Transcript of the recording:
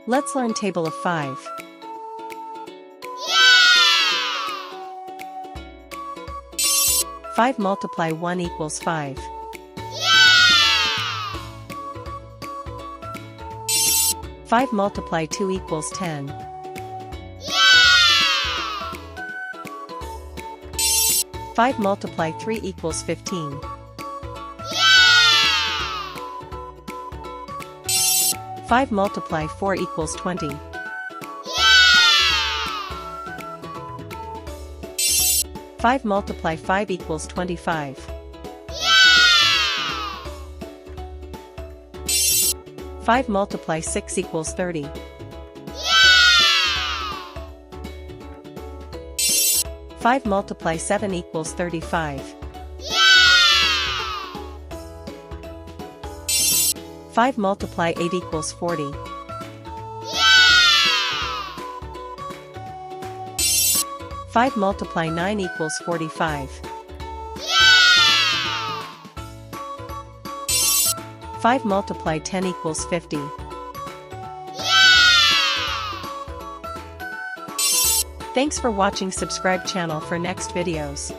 Let's learn table of 5. Yeah! 5 multiply 1 equals 5. Yeah! 5 multiply 2 equals 10. Yeah! 5 multiply 3 equals 15. Yeah! 5 multiply 4 equals 20. Yeah! 5 multiply 5 equals 25. Yeah! 5 multiply 6 equals 30. Yeah! 5 multiply 7 equals 35. Yeah! 5 multiply 8 equals 40. Yeah! 5 multiply 9 equals 45. Yeah! 5 multiply 10 equals 50. Yeah! Thanks for watching. Subscribe channel for next videos.